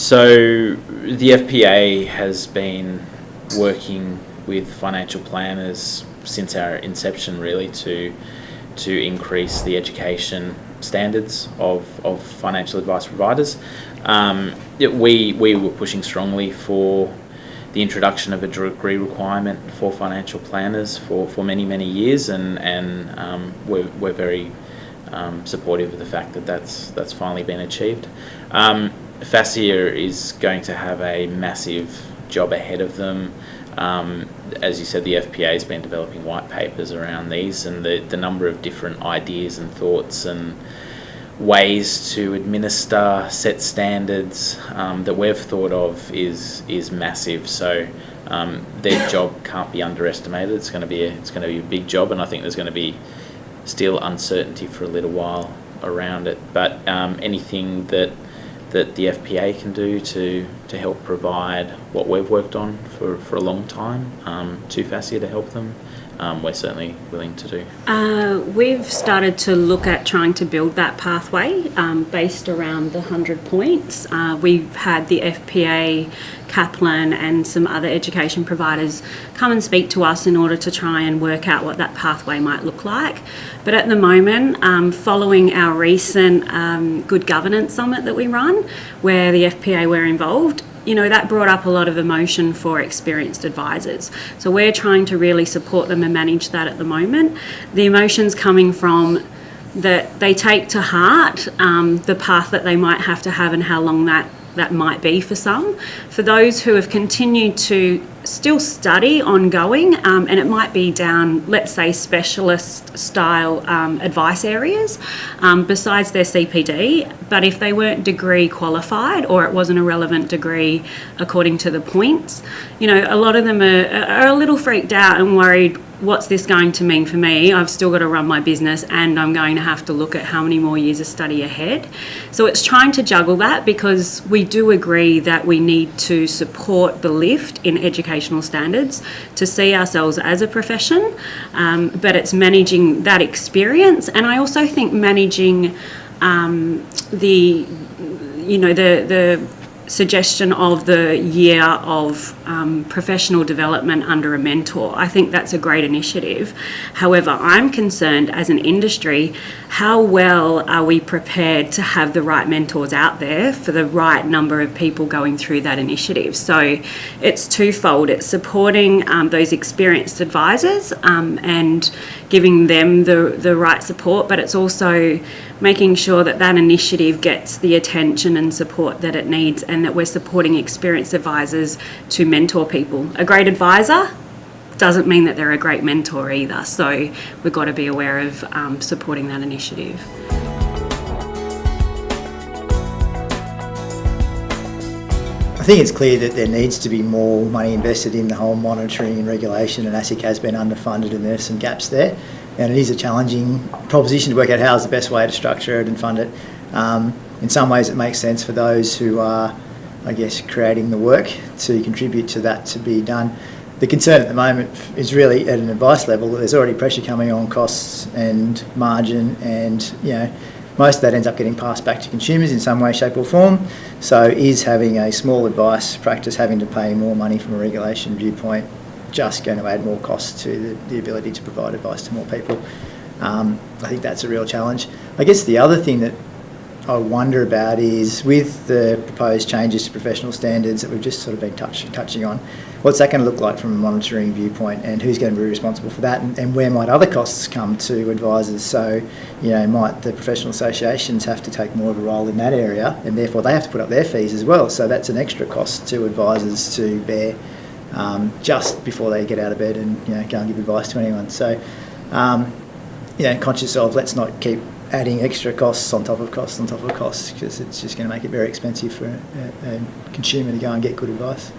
So the FPA has been working with financial planners since our inception, really, to increase the education standards of financial advice providers. We were pushing strongly for the introduction of a degree requirement for financial planners for many years, and we're very supportive of the fact that that's finally been achieved. FASIA is going to have a massive job ahead of them. As you said, the FPA has been developing white papers around these, and the number of different ideas and thoughts and ways to administer set standards that we've thought of is massive. So their job can't be underestimated. It's going to be a big job, and I think there's going to be still uncertainty for a little while around it. But anything that the FPA can do to help provide what we've worked on for a long time to FASIA to help them, we're certainly willing to do. We've started to look at trying to build that pathway based around the 100 points. We've had the FPA, Kaplan and some other education providers come and speak to us in order to try and work out what that pathway might look like. But at the moment, following our recent Good Governance Summit that we run, where the FPA were involved, that brought up a lot of emotion for experienced advisors. So we're trying to really support them and manage that at the moment. The emotions coming from that they take to heart the path that they might have to have and how long that might be for some. For those who have continued to still study ongoing, and it might be down, let's say, specialist style advice areas besides their CPD, but if they weren't degree qualified or it wasn't a relevant degree according to the points, a lot of them are a little freaked out and worried, what's this going to mean for me? I've still got to run my business and I'm going to have to look at how many more years of study ahead. So it's trying to juggle that, because we do agree that we need to support the lift in educational standards to see ourselves as a profession, but it's managing that experience. And I also think managing the suggestion of the year of professional development under a mentor. I think that's a great initiative. However, I'm concerned as an industry, how well are we prepared to have the right mentors out there for the right number of people going through that initiative? So it's twofold. It's supporting those experienced advisors and giving them the right support, but it's also making sure that initiative gets the attention and support that it needs, and that we're supporting experienced advisors to mentor people. A great advisor doesn't mean that they're a great mentor either, so we've got to be aware of supporting that initiative. I think it's clear that there needs to be more money invested in the whole monitoring and regulation, and ASIC has been underfunded and there's some gaps there. And it is a challenging proposition to work out how is the best way to structure it and fund it. In some ways it makes sense for those who are, creating the work to contribute to that to be done. The concern at the moment is really at an advice level that there's already pressure coming on costs and margin, and most of that ends up getting passed back to consumers in some way, shape or form. So is having a small advice practice having to pay more money from a regulation viewpoint just going to add more costs to the ability to provide advice to more people? I think that's a real challenge. I guess the other thing that I wonder about is, with the proposed changes to professional standards that we've just sort of been touching on, what's that going to look like from a monitoring viewpoint, and who's going to be responsible for that, and where might other costs come to advisors? So, might the professional associations have to take more of a role in that area, and therefore they have to put up their fees as well? So that's an extra cost to advisors to bear just before they get out of bed and go and give advice to anyone. So, conscious of, let's not keep adding extra costs on top of costs on top of costs, because it's just going to make it very expensive for a consumer to go and get good advice.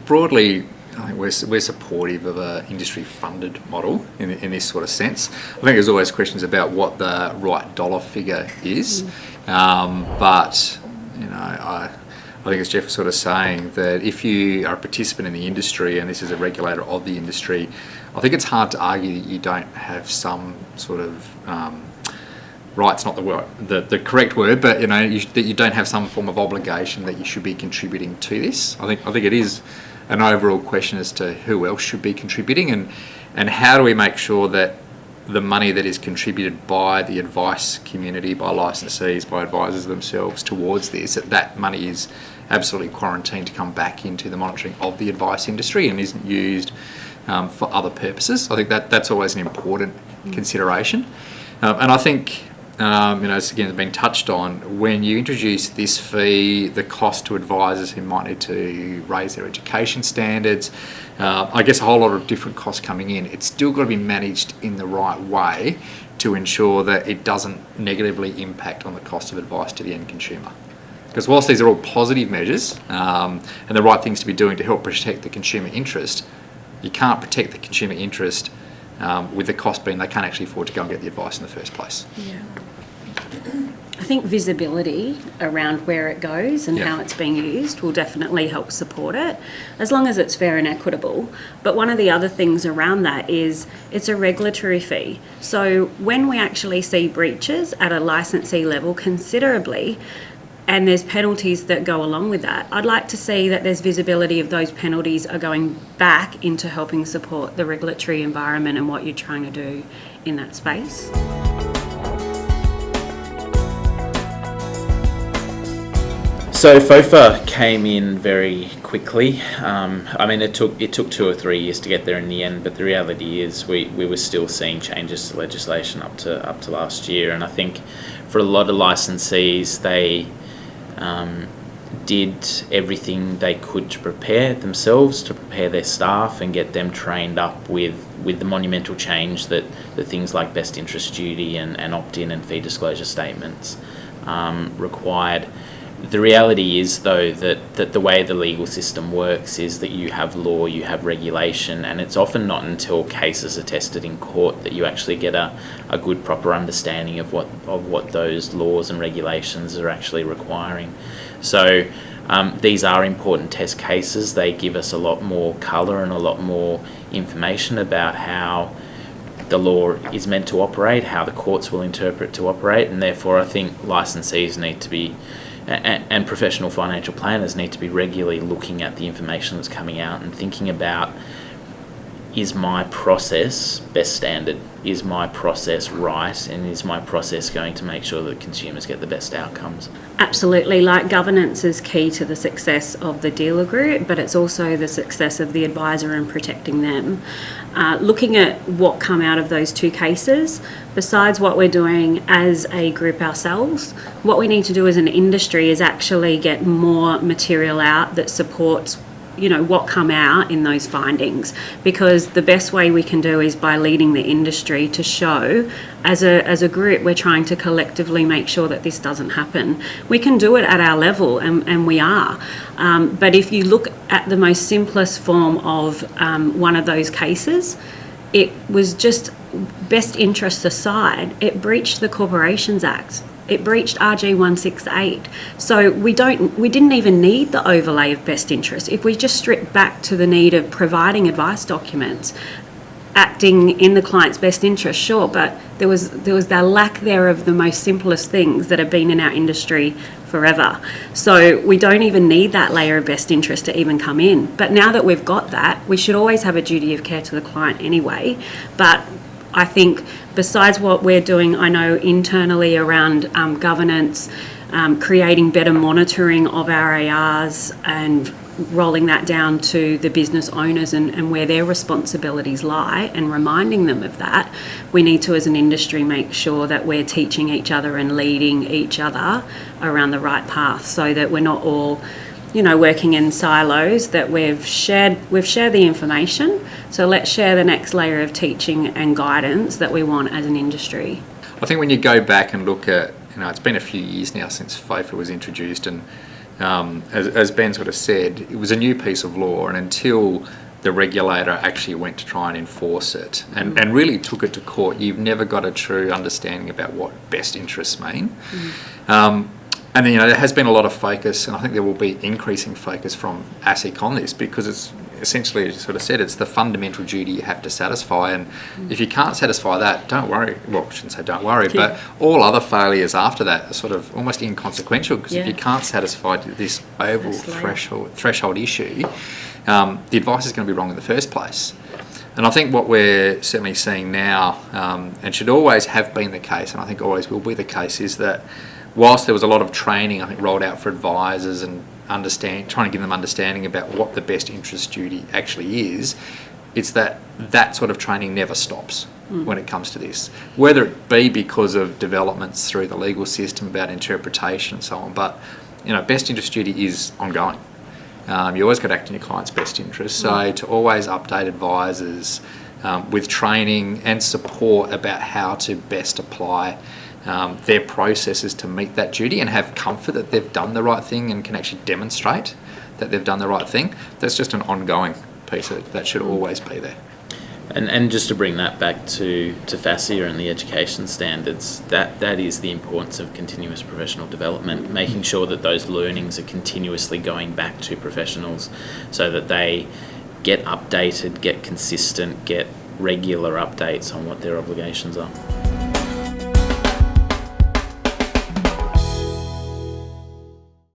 Broadly, I think we're supportive of an industry-funded model in this sort of sense. I think there's always questions about what the right dollar figure is, but I think as Jeff was sort of saying, that if you are a participant in the industry and this is a regulator of the industry, I think it's hard to argue that you don't have some sort of right's not the correct word, but that you don't have some form of obligation that you should be contributing to this. I think it is an overall question as to who else should be contributing, and how do we make sure that the money that is contributed by the advice community, by licensees, by advisors themselves towards this, that money is absolutely quarantined to come back into the monitoring of the advice industry and isn't used for other purposes. I think that's always an important consideration. And I think, as again has been touched on, when you introduce this fee, the cost to advisors who might need to raise their education standards, I guess a whole lot of different costs coming in, it's still got to be managed in the right way to ensure that it doesn't negatively impact on the cost of advice to the end consumer. Because whilst these are all positive measures and the right things to be doing to help protect the consumer interest, you can't protect the consumer interest with the cost being they can't actually afford to go and get the advice in the first place. Yeah. I think visibility around where it goes and how it's being used will definitely help support it, as long as it's fair and equitable. But one of the other things around that is it's a regulatory fee. So when we actually see breaches at a licensee level considerably, and there's penalties that go along with that, I'd like to see that there's visibility of those penalties are going back into helping support the regulatory environment and what you're trying to do in that space. So FOFA came in very quickly. It took 2 or 3 years to get there in the end, but the reality is we were still seeing changes to legislation up to last year, and I think for a lot of licensees they did everything they could to prepare themselves, to prepare their staff and get them trained up with the monumental change that the things like best interest duty and opt-in and fee disclosure statements required. The reality is, though, that the way the legal system works is that you have law, you have regulation, and it's often not until cases are tested in court that you actually get a good, proper understanding of what those laws and regulations are actually requiring. So these are important test cases. They give us a lot more colour and a lot more information about how the law is meant to operate, how the courts will interpret to operate, and therefore I think licensees need to be and professional financial planners need to be regularly looking at the information that's coming out and thinking about, is my process best standard? Is my process right? And is my process going to make sure that consumers get the best outcomes? Absolutely. Like, governance is key to the success of the dealer group, but it's also the success of the advisor and protecting them. Looking at what come out of those 2 cases, besides what we're doing as a group ourselves, what we need to do as an industry is actually get more material out that supports what come out in those findings, because the best way we can do is by leading the industry to show as a group we're trying to collectively make sure that this doesn't happen. We can do it at our level, and we are, but if you look at the most simplest form of one of those cases, it was just best interests aside, it breached the Corporations Act. It breached RG 168. So we didn't even need the overlay of best interest. If we just strip back to the need of providing advice documents, acting in the client's best interest, sure, but there was the lack there of the most simplest things that have been in our industry forever. So we don't even need that layer of best interest to even come in. But now that we've got that, we should always have a duty of care to the client anyway. But I think besides what we're doing, I know internally around governance, creating better monitoring of our ARs and rolling that down to the business owners and where their responsibilities lie and reminding them of that, we need to, as an industry, make sure that we're teaching each other and leading each other around the right path, so that we're not all working in silos, that we've shared the information. So let's share the next layer of teaching and guidance that we want as an industry. I think when you go back and look at, it's been a few years now since FOFA was introduced, and as Ben sort of said, it was a new piece of law, and until the regulator actually went to try and enforce it and really took it to court, you've never got a true understanding about what best interests mean. And then, there has been a lot of focus, and I think there will be increasing focus from ASIC on this, because essentially, as you sort of said, it's the fundamental duty you have to satisfy. And if you can't satisfy that, don't worry. Well, I shouldn't say don't worry, but all other failures after that are sort of almost inconsequential, because if you can't satisfy this oval threshold issue, the advice is going to be wrong in the first place. And I think what we're certainly seeing now, and should always have been the case, and I think always will be the case, is that whilst there was a lot of training, I think, rolled out for advisors and trying to give them understanding about what the best interest duty actually is, it's that sort of training never stops when it comes to this, whether it be because of developments through the legal system about interpretation and so on. But best interest duty is ongoing. You always got to act in your client's best interest. So to always update advisors with training and support about how to best apply their processes to meet that duty and have comfort that they've done the right thing and can actually demonstrate that they've done the right thing, that's just an ongoing piece that should always be there. And just to bring that back to FASEA and the education standards, that is the importance of continuous professional development, making sure that those learnings are continuously going back to professionals so that they get updated, get consistent, get regular updates on what their obligations are.